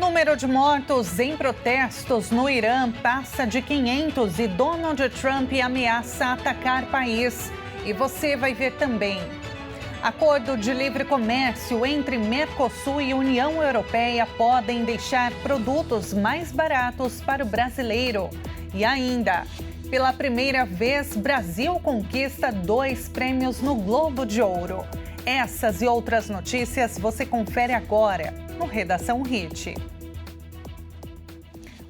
Número de mortos em protestos no Irã passa de 500 e Donald Trump ameaça atacar país. E você vai ver também. Acordo de livre comércio entre Mercosul e União Europeia podem deixar produtos mais baratos para o brasileiro. E ainda, pela primeira vez, Brasil conquista 2 prêmios no Globo de Ouro. Essas e outras notícias você confere agora no Redação Hit.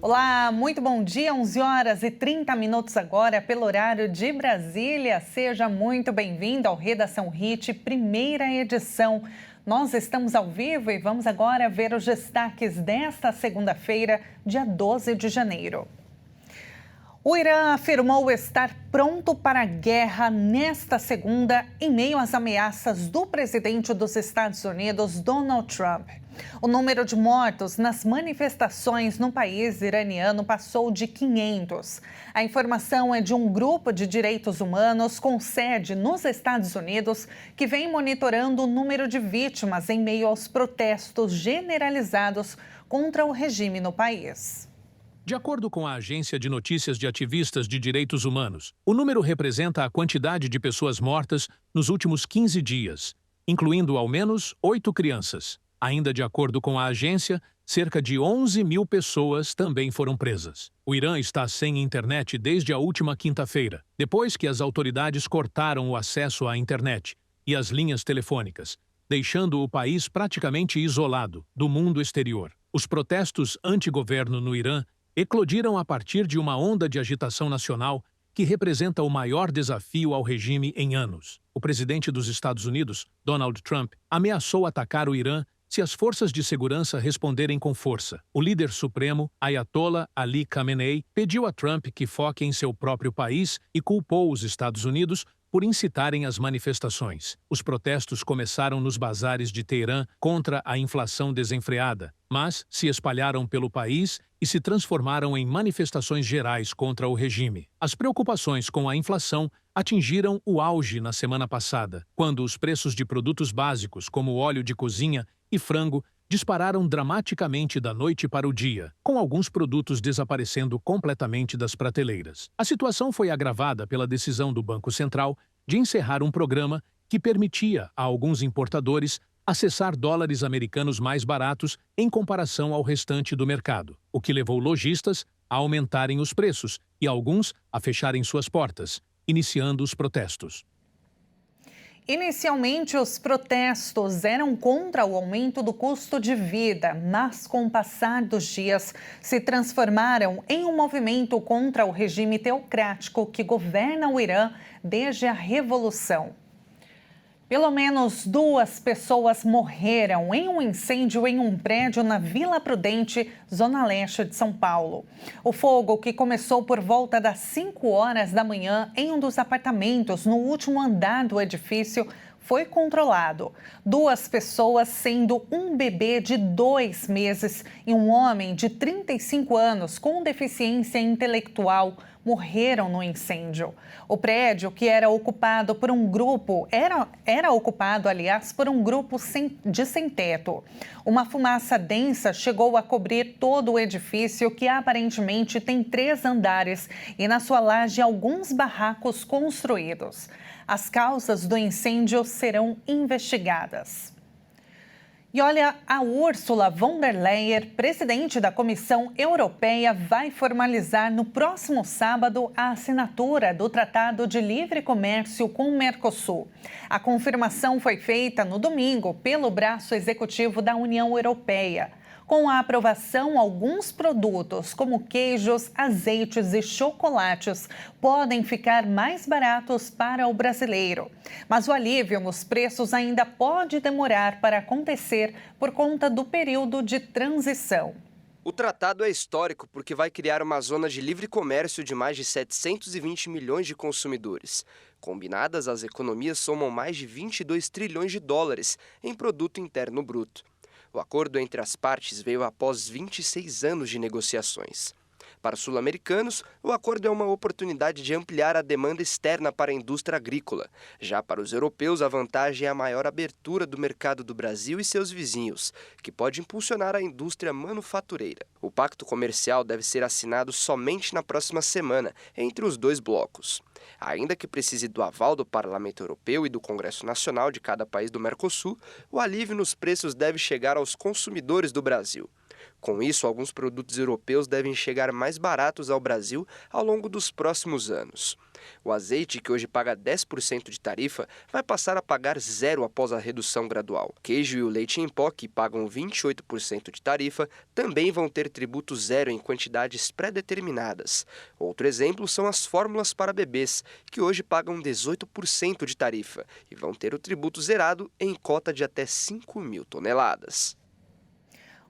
Olá, muito bom dia, 11h30 agora pelo horário de Brasília. Seja muito bem-vindo ao Redação Hit, primeira edição. Nós estamos ao vivo e vamos agora ver os destaques desta segunda-feira, dia 12 de janeiro. O Irã afirmou estar pronto para a guerra nesta segunda, em meio às ameaças do presidente dos Estados Unidos, Donald Trump. O número de mortos nas manifestações no país iraniano passou de 500. A informação é de um grupo de direitos humanos com sede nos Estados Unidos que vem monitorando o número de vítimas em meio aos protestos generalizados contra o regime no país. De acordo com a agência de notícias de ativistas de direitos humanos, o número representa a quantidade de pessoas mortas nos últimos 15 dias, incluindo ao menos 8 crianças. Ainda de acordo com a agência, cerca de 11 mil pessoas também foram presas. O Irã está sem internet desde a última quinta-feira, depois que as autoridades cortaram o acesso à internet e às linhas telefônicas, deixando o país praticamente isolado do mundo exterior. Os protestos anti-governo no Irã eclodiram a partir de uma onda de agitação nacional que representa o maior desafio ao regime em anos. O presidente dos Estados Unidos, Donald Trump, ameaçou atacar o Irã se as forças de segurança responderem com força. O líder supremo, Ayatollah Ali Khamenei, pediu a Trump que foque em seu próprio país e culpou os Estados Unidos por incitarem as manifestações. Os protestos começaram nos bazares de Teherã contra a inflação desenfreada, mas se espalharam pelo país e se transformaram em manifestações gerais contra o regime. As preocupações com a inflação atingiram o auge na semana passada, quando os preços de produtos básicos, como óleo de cozinha e frango, dispararam dramaticamente da noite para o dia, com alguns produtos desaparecendo completamente das prateleiras. A situação foi agravada pela decisão do Banco Central de encerrar um programa que permitia a alguns importadores acessar dólares americanos mais baratos em comparação ao restante do mercado, o que levou lojistas a aumentarem os preços e alguns a fecharem suas portas, iniciando os protestos. Inicialmente, os protestos eram contra o aumento do custo de vida, mas com o passar dos dias se transformaram em um movimento contra o regime teocrático que governa o Irã desde a Revolução. Pelo menos 2 pessoas morreram em um incêndio em um prédio na Vila Prudente, zona leste de São Paulo. O fogo, que começou por volta das 5 horas da manhã em um dos apartamentos no último andar do edifício, foi controlado. 2 pessoas, sendo um bebê de 2 meses e um homem de 35 anos com deficiência intelectual, morreram no incêndio. O prédio, que era ocupado por um grupo, era ocupado, aliás, por um grupo de sem-teto. Uma fumaça densa chegou a cobrir todo o edifício, que aparentemente tem 3 andares, e na sua laje alguns barracos construídos. As causas do incêndio serão investigadas. E olha, a Ursula von der Leyen, presidente da Comissão Europeia, vai formalizar no próximo sábado a assinatura do Tratado de Livre Comércio com o Mercosul. A confirmação foi feita no domingo pelo braço executivo da União Europeia. Com a aprovação, alguns produtos, como queijos, azeites e chocolates, podem ficar mais baratos para o brasileiro. Mas o alívio nos preços ainda pode demorar para acontecer por conta do período de transição. O tratado é histórico porque vai criar uma zona de livre comércio de mais de 720 milhões de consumidores. Combinadas, as economias somam mais de 22 trilhões de dólares em produto interno bruto. O acordo entre as partes veio após 26 anos de negociações. Para os sul-americanos, o acordo é uma oportunidade de ampliar a demanda externa para a indústria agrícola. Já para os europeus, a vantagem é a maior abertura do mercado do Brasil e seus vizinhos, que pode impulsionar a indústria manufatureira. O pacto comercial deve ser assinado somente na próxima semana, entre os dois blocos. Ainda que precise do aval do Parlamento Europeu e do Congresso Nacional de cada país do Mercosul, o alívio nos preços deve chegar aos consumidores do Brasil. Com isso, alguns produtos europeus devem chegar mais baratos ao Brasil ao longo dos próximos anos. O azeite, que hoje paga 10% de tarifa, vai passar a pagar 0% após a redução gradual. Queijo e o leite em pó, que pagam 28% de tarifa, também vão ter tributo zero em quantidades pré-determinadas. Outro exemplo são as fórmulas para bebês, que hoje pagam 18% de tarifa e vão ter o tributo zerado em cota de até 5.000 toneladas.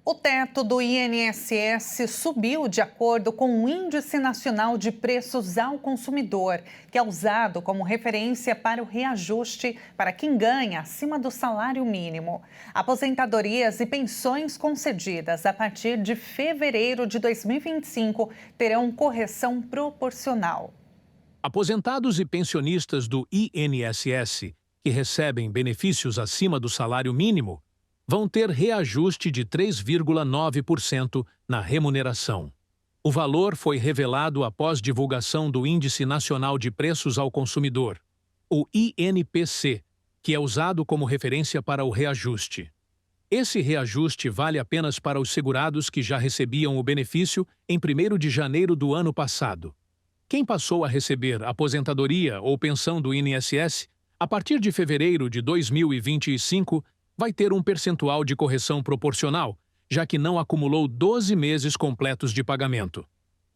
O teto do INSS subiu de acordo com o Índice Nacional de Preços ao Consumidor, que é usado como referência para o reajuste para quem ganha acima do salário mínimo. Aposentadorias e pensões concedidas a partir de fevereiro de 2025 terão correção proporcional. Aposentados e pensionistas do INSS, que recebem benefícios acima do salário mínimo, vão ter reajuste de 3,9% na remuneração. O valor foi revelado após divulgação do Índice Nacional de Preços ao Consumidor, o INPC, que é usado como referência para o reajuste. Esse reajuste vale apenas para os segurados que já recebiam o benefício em 1º de janeiro do ano passado. Quem passou a receber aposentadoria ou pensão do INSS, a partir de fevereiro de 2025, vai ter um percentual de correção proporcional, já que não acumulou 12 meses completos de pagamento.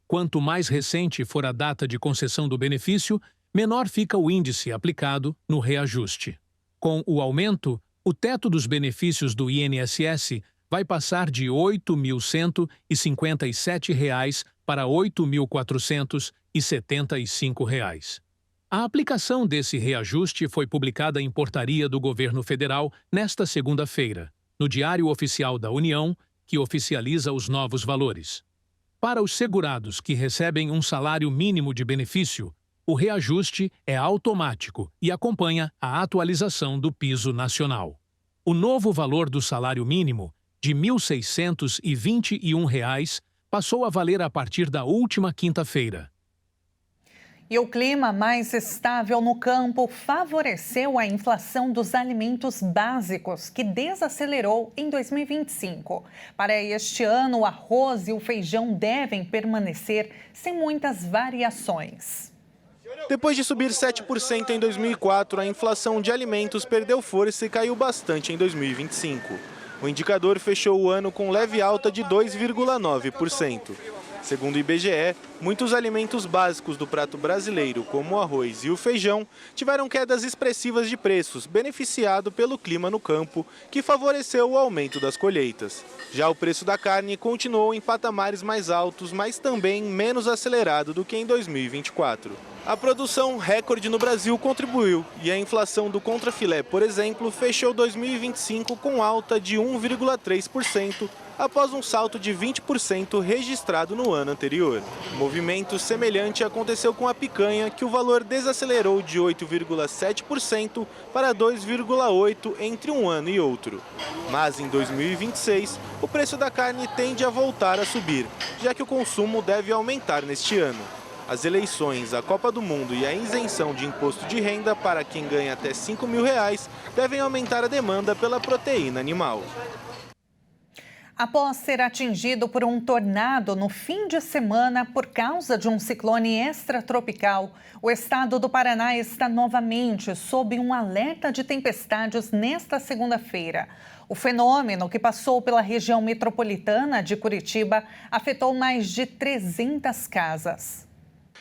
Quanto mais recente for a data de concessão do benefício, menor fica o índice aplicado no reajuste. Com o aumento, o teto dos benefícios do INSS vai passar de R$ 8.157 para R$ 8.475. A aplicação desse reajuste foi publicada em portaria do governo federal nesta segunda-feira, no Diário Oficial da União, que oficializa os novos valores. Para os segurados que recebem um salário mínimo de benefício, o reajuste é automático e acompanha a atualização do piso nacional. O novo valor do salário mínimo, de R$ 1.621, passou a valer a partir da última quinta-feira. E o clima mais estável no campo favoreceu a inflação dos alimentos básicos, que desacelerou em 2025. Para este ano, o arroz e o feijão devem permanecer sem muitas variações. Depois de subir 7% em 2004, a inflação de alimentos perdeu força e caiu bastante em 2025. O indicador fechou o ano com leve alta de 2,9%. Segundo o IBGE, muitos alimentos básicos do prato brasileiro, como o arroz e o feijão, tiveram quedas expressivas de preços, beneficiado pelo clima no campo, que favoreceu o aumento das colheitas. Já o preço da carne continuou em patamares mais altos, mas também menos acelerado do que em 2024. A produção recorde no Brasil contribuiu e a inflação do contrafilé, por exemplo, fechou 2025 com alta de 1,3%, após um salto de 20% registrado no ano anterior. Movimento semelhante aconteceu com a picanha, que o valor desacelerou de 8,7% para 2,8% entre um ano e outro. Mas em 2026, o preço da carne tende a voltar a subir, já que o consumo deve aumentar neste ano. As eleições, a Copa do Mundo e a isenção de imposto de renda para quem ganha até R$ 5.000 devem aumentar a demanda pela proteína animal. Após ser atingido por um tornado no fim de semana por causa de um ciclone extratropical, o estado do Paraná está novamente sob um alerta de tempestades nesta segunda-feira. O fenômeno, que passou pela região metropolitana de Curitiba, afetou mais de 300 casas.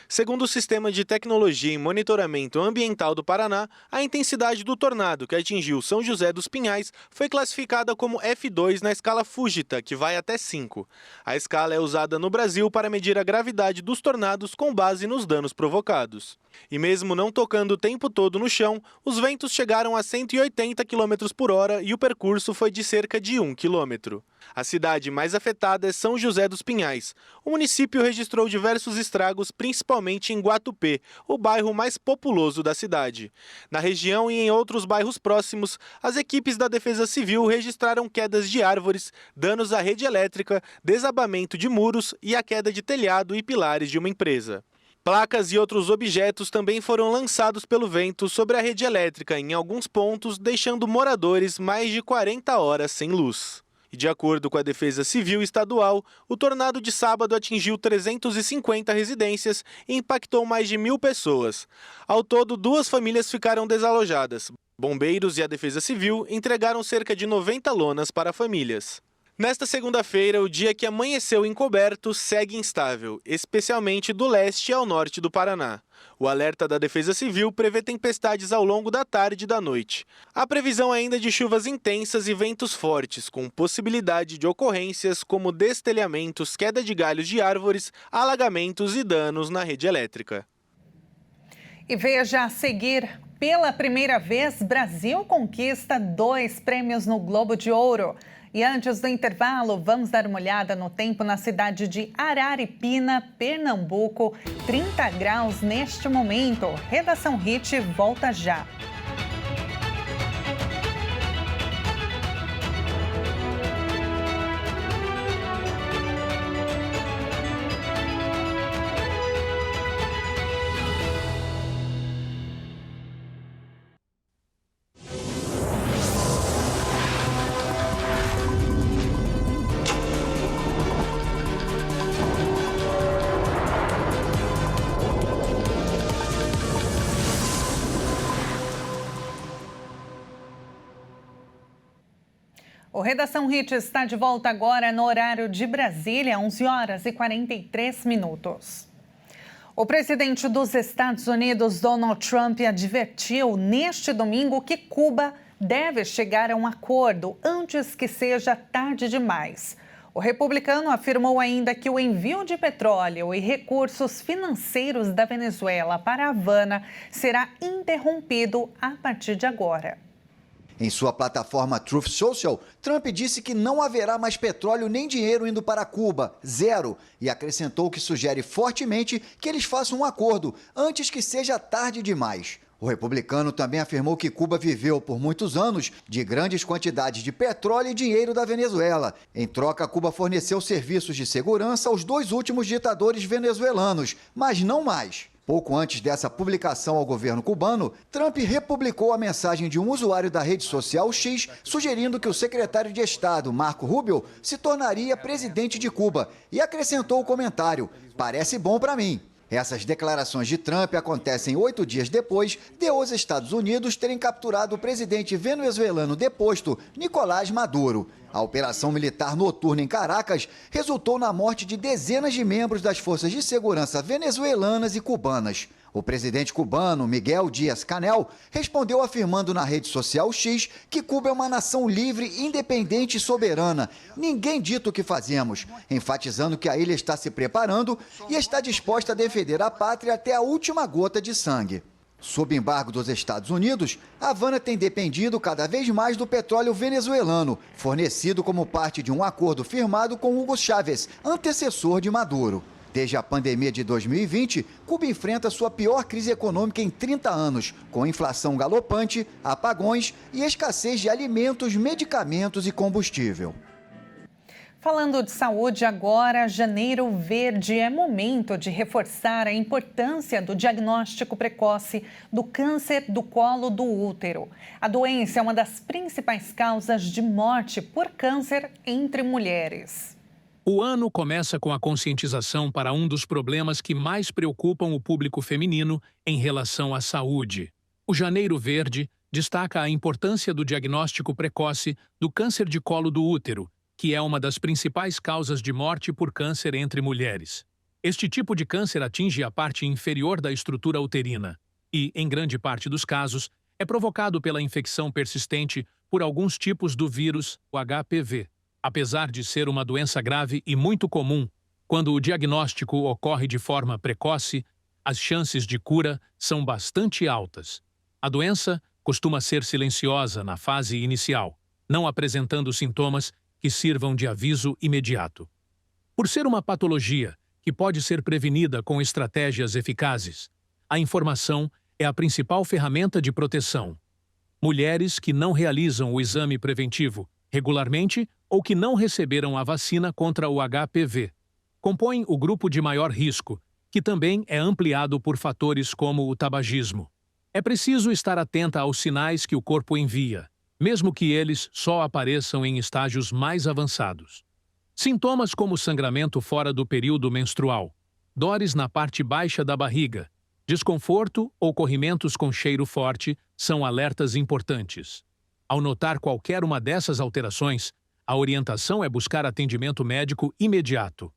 Segundo o Sistema de Tecnologia e Monitoramento Ambiental do Paraná, a intensidade do tornado que atingiu São José dos Pinhais foi classificada como F2 na escala Fujita, que vai até 5. A escala é usada no Brasil para medir a gravidade dos tornados com base nos danos provocados. E mesmo não tocando o tempo todo no chão, os ventos chegaram a 180 km por hora e o percurso foi de cerca de 1 km. A cidade mais afetada é São José dos Pinhais. O município registrou diversos estragos, principalmente em Guatupê, o bairro mais populoso da cidade. Na região e em outros bairros próximos, as equipes da Defesa Civil registraram quedas de árvores, danos à rede elétrica, desabamento de muros e a queda de telhado e pilares de uma empresa. Placas e outros objetos também foram lançados pelo vento sobre a rede elétrica em alguns pontos, deixando moradores mais de 40 horas sem luz. E de acordo com a Defesa Civil Estadual, o tornado de sábado atingiu 350 residências e impactou mais de 1.000 pessoas. Ao todo, 2 famílias ficaram desalojadas. Bombeiros e a Defesa Civil entregaram cerca de 90 lonas para famílias. Nesta segunda-feira, o dia que amanheceu encoberto segue instável, especialmente do leste ao norte do Paraná. O alerta da Defesa Civil prevê tempestades ao longo da tarde e da noite. A previsão ainda de chuvas intensas e ventos fortes, com possibilidade de ocorrências como destelhamentos, queda de galhos de árvores, alagamentos e danos na rede elétrica. E veja a seguir, pela primeira vez, Brasil conquista 2 prêmios no Globo de Ouro. E antes do intervalo, vamos dar uma olhada no tempo na cidade de Araripina, Pernambuco. 30 graus neste momento. Redação Hit volta já. O Redação Hit está de volta agora no horário de Brasília, 11 horas e 43 minutos. O presidente dos Estados Unidos, Donald Trump, advertiu neste domingo que Cuba deve chegar a um acordo antes que seja tarde demais. O republicano afirmou ainda que o envio de petróleo e recursos financeiros da Venezuela para Havana será interrompido a partir de agora. Em sua plataforma Truth Social, Trump disse que não haverá mais petróleo nem dinheiro indo para Cuba, zero, e acrescentou que sugere fortemente que eles façam um acordo antes que seja tarde demais. O republicano também afirmou que Cuba viveu por muitos anos de grandes quantidades de petróleo e dinheiro da Venezuela. Em troca, Cuba forneceu serviços de segurança aos 2 últimos ditadores venezuelanos, mas não mais. Pouco antes dessa publicação ao governo cubano, Trump republicou a mensagem de um usuário da rede social X, sugerindo que o secretário de Estado, Marco Rubio, se tornaria presidente de Cuba e acrescentou o comentário: "Parece bom para mim". Essas declarações de Trump acontecem 8 dias depois de os Estados Unidos terem capturado o presidente venezuelano deposto, Nicolás Maduro. A operação militar noturna em Caracas resultou na morte de dezenas de membros das forças de segurança venezuelanas e cubanas. O presidente cubano, Miguel Díaz-Canel, respondeu afirmando na rede social X que Cuba é uma nação livre, independente e soberana. Ninguém dita o que fazemos, enfatizando que a ilha está se preparando e está disposta a defender a pátria até a última gota de sangue. Sob embargo dos Estados Unidos, Havana tem dependido cada vez mais do petróleo venezuelano, fornecido como parte de um acordo firmado com Hugo Chávez, antecessor de Maduro. Desde a pandemia de 2020, Cuba enfrenta sua pior crise econômica em 30 anos, com inflação galopante, apagões e escassez de alimentos, medicamentos e combustível. Falando de saúde agora, Janeiro Verde é momento de reforçar a importância do diagnóstico precoce do câncer do colo do útero. A doença é uma das principais causas de morte por câncer entre mulheres. O ano começa com a conscientização para um dos problemas que mais preocupam o público feminino em relação à saúde. O Janeiro Verde destaca a importância do diagnóstico precoce do câncer de colo do útero, que é uma das principais causas de morte por câncer entre mulheres. Este tipo de câncer atinge a parte inferior da estrutura uterina e, em grande parte dos casos, é provocado pela infecção persistente por alguns tipos do vírus, o HPV. Apesar de ser uma doença grave e muito comum, quando o diagnóstico ocorre de forma precoce, as chances de cura são bastante altas. A doença costuma ser silenciosa na fase inicial, não apresentando sintomas que sirvam de aviso imediato. Por ser uma patologia que pode ser prevenida com estratégias eficazes, a informação é a principal ferramenta de proteção. Mulheres que não realizam o exame preventivo regularmente ou que não receberam a vacina contra o HPV compõem o grupo de maior risco, que também é ampliado por fatores como o tabagismo. É preciso estar atenta aos sinais que o corpo envia, mesmo que eles só apareçam em estágios mais avançados. Sintomas como sangramento fora do período menstrual, dores na parte baixa da barriga, desconforto ou corrimentos com cheiro forte são alertas importantes. Ao notar qualquer uma dessas alterações, a orientação é buscar atendimento médico imediato.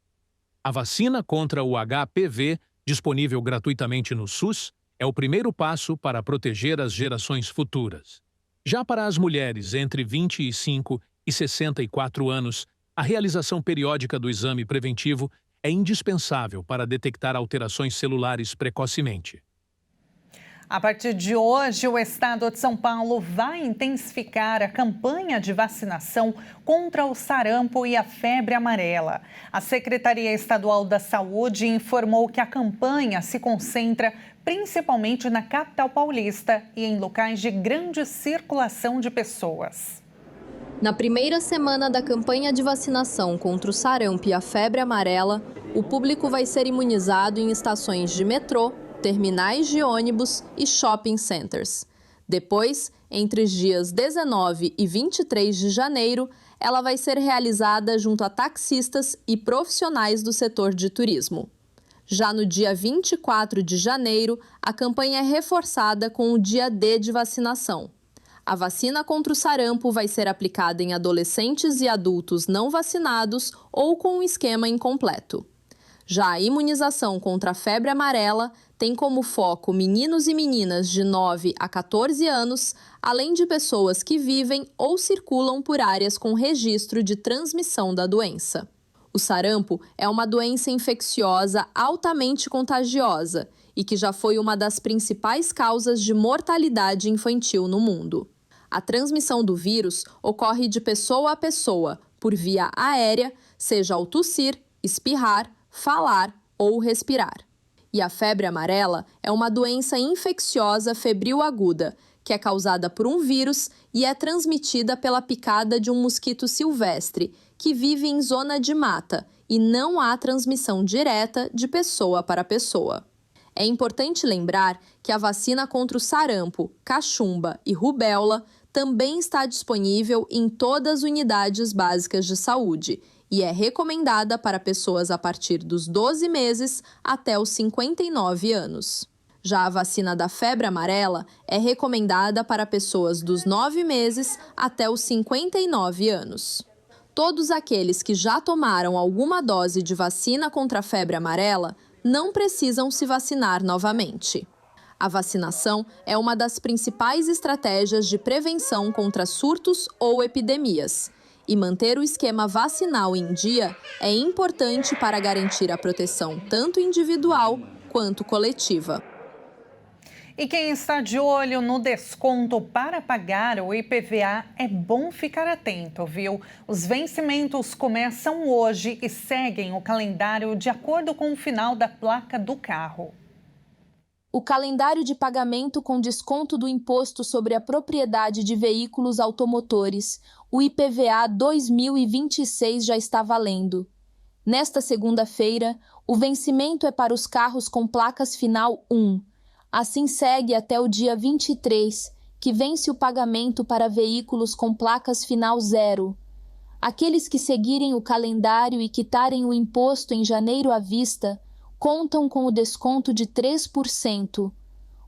A vacina contra o HPV, disponível gratuitamente no SUS, é o primeiro passo para proteger as gerações futuras. Já para as mulheres entre 25 e 64 anos, a realização periódica do exame preventivo é indispensável para detectar alterações celulares precocemente. A partir de hoje, o estado de São Paulo vai intensificar a campanha de vacinação contra o sarampo e a febre amarela. A Secretaria Estadual da Saúde informou que a campanha se concentra principalmente na capital paulista e em locais de grande circulação de pessoas. Na primeira semana da campanha de vacinação contra o sarampo e a febre amarela, o público vai ser imunizado em estações de metrô, terminais de ônibus e shopping centers. Depois, entre os dias 19 e 23 de janeiro, ela vai ser realizada junto a taxistas e profissionais do setor de turismo. Já no dia 24 de janeiro, a campanha é reforçada com o dia D de vacinação. A vacina contra o sarampo vai ser aplicada em adolescentes e adultos não vacinados ou com um esquema incompleto. Já a imunização contra a febre amarela tem como foco meninos e meninas de 9 a 14 anos, além de pessoas que vivem ou circulam por áreas com registro de transmissão da doença. O sarampo é uma doença infecciosa altamente contagiosa e que já foi uma das principais causas de mortalidade infantil no mundo. A transmissão do vírus ocorre de pessoa a pessoa, por via aérea, seja ao tossir, espirrar, falar ou respirar. E a febre amarela é uma doença infecciosa febril aguda, que é causada por um vírus e é transmitida pela picada de um mosquito silvestre, que vive em zona de mata, e não há transmissão direta de pessoa para pessoa. É importante lembrar que a vacina contra o sarampo, cachumba e rubéola também está disponível em todas as unidades básicas de saúde e é recomendada para pessoas a partir dos 12 meses até os 59 anos. Já a vacina da febre amarela é recomendada para pessoas dos 9 meses até os 59 anos. Todos aqueles que já tomaram alguma dose de vacina contra a febre amarela não precisam se vacinar novamente. A vacinação é uma das principais estratégias de prevenção contra surtos ou epidemias. E manter o esquema vacinal em dia é importante para garantir a proteção tanto individual quanto coletiva. E quem está de olho no desconto para pagar o IPVA, é bom ficar atento, viu? Os vencimentos começam hoje e seguem o calendário de acordo com o final da placa do carro. O calendário de pagamento com desconto do Imposto sobre a Propriedade de Veículos Automotores, o IPVA 2026, já está valendo. Nesta segunda-feira, o vencimento é para os carros com placas final 1. Assim segue até o dia 23, que vence o pagamento para veículos com placas final 0. Aqueles que seguirem o calendário e quitarem o imposto em janeiro à vista contam com o desconto de 3%.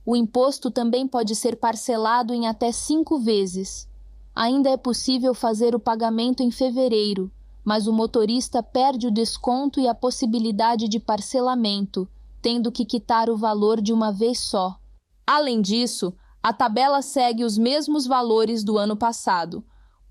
O imposto também pode ser parcelado em até 5 vezes. Ainda é possível fazer o pagamento em fevereiro, mas o motorista perde o desconto e a possibilidade de parcelamento, tendo que quitar o valor de uma vez só. Além disso, a tabela segue os mesmos valores do ano passado: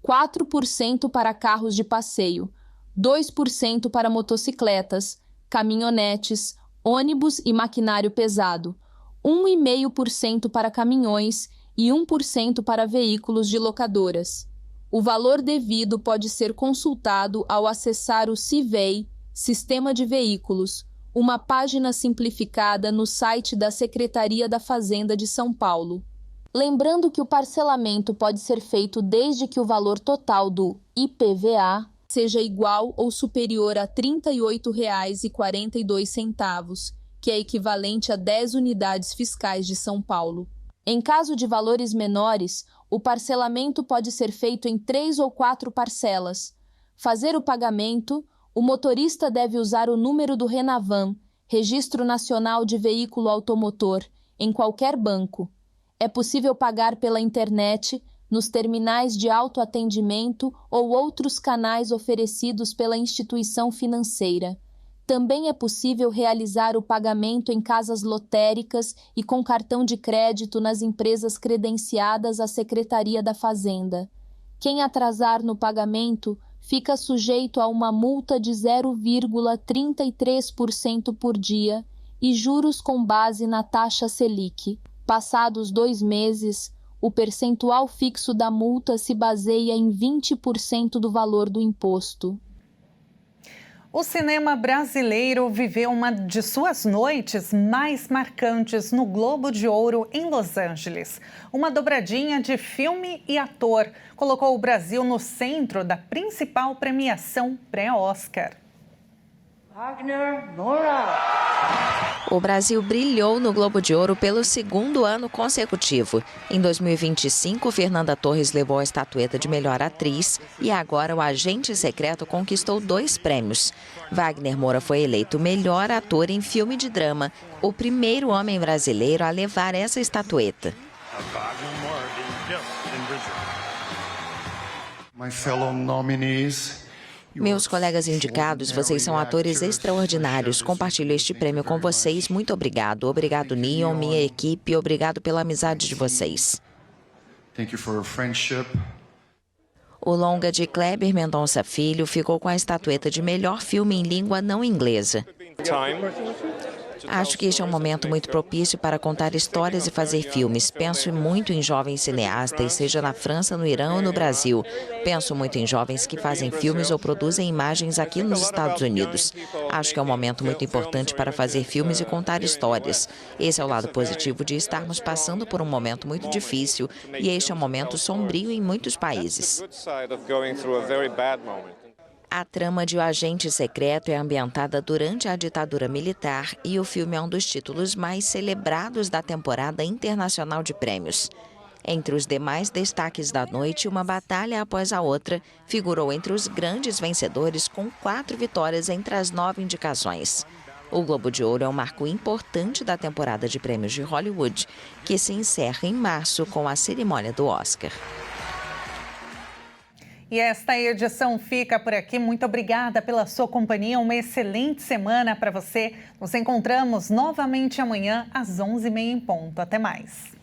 4% para carros de passeio, 2% para motocicletas, caminhonetes, ônibus e maquinário pesado, 1,5% para caminhões e 1% para veículos de locadoras. O valor devido pode ser consultado ao acessar o CIVEI, Sistema de Veículos, uma página simplificada no site da Secretaria da Fazenda de São Paulo. Lembrando que o parcelamento pode ser feito desde que o valor total do IPVA seja igual ou superior a R$ 38,42, que é equivalente a 10 unidades fiscais de São Paulo. Em caso de valores menores, o parcelamento pode ser feito em 3 ou 4 parcelas. Fazer o pagamento, o motorista deve usar o número do Renavan, Registro Nacional de Veículo Automotor, em qualquer banco. É possível pagar pela internet, nos terminais de autoatendimento ou outros canais oferecidos pela instituição financeira. Também é possível realizar o pagamento em casas lotéricas e com cartão de crédito nas empresas credenciadas à Secretaria da Fazenda. Quem atrasar no pagamento fica sujeito a uma multa de 0,33% por dia e juros com base na taxa Selic. Passados 2 meses, o percentual fixo da multa se baseia em 20% do valor do imposto. O cinema brasileiro viveu uma de suas noites mais marcantes no Globo de Ouro, em Los Angeles. Uma dobradinha de filme e ator colocou o Brasil no centro da principal premiação pré-Oscar. Wagner Moura. O Brasil brilhou no Globo de Ouro pelo 2º ano consecutivo. Em 2025, Fernanda Torres levou a estatueta de melhor atriz e agora o Agente Secreto conquistou 2 prêmios. Wagner Moura foi eleito melhor ator em filme de drama, o primeiro homem brasileiro a levar essa estatueta. My fellow nominees. Meus colegas indicados, vocês são atores extraordinários. Compartilho este prêmio com vocês. Muito obrigado. Obrigado, Neon, minha equipe. Obrigado pela amizade de vocês. Thank you for your friendship. O longa de Kleber Mendonça Filho ficou com a estatueta de melhor filme em língua não inglesa. Acho que este é um momento muito propício para contar histórias e fazer filmes. Penso muito em jovens cineastas, seja na França, no Irã ou no Brasil. Penso muito em jovens que fazem filmes ou produzem imagens aqui nos Estados Unidos. Acho que é um momento muito importante para fazer filmes e contar histórias. Esse é o lado positivo de estarmos passando por um momento muito difícil, e este é um momento sombrio em muitos países. A trama de O Agente Secreto é ambientada durante a ditadura militar e o filme é um dos títulos mais celebrados da temporada internacional de prêmios. Entre os demais destaques da noite, uma batalha após a outra figurou entre os grandes vencedores com 4 vitórias entre as 9 indicações. O Globo de Ouro é um marco importante da temporada de prêmios de Hollywood, que se encerra em março com a cerimônia do Oscar. E esta edição fica por aqui. Muito obrigada pela sua companhia. Uma excelente semana para você. Nos encontramos novamente amanhã às 11h30 em ponto. Até mais.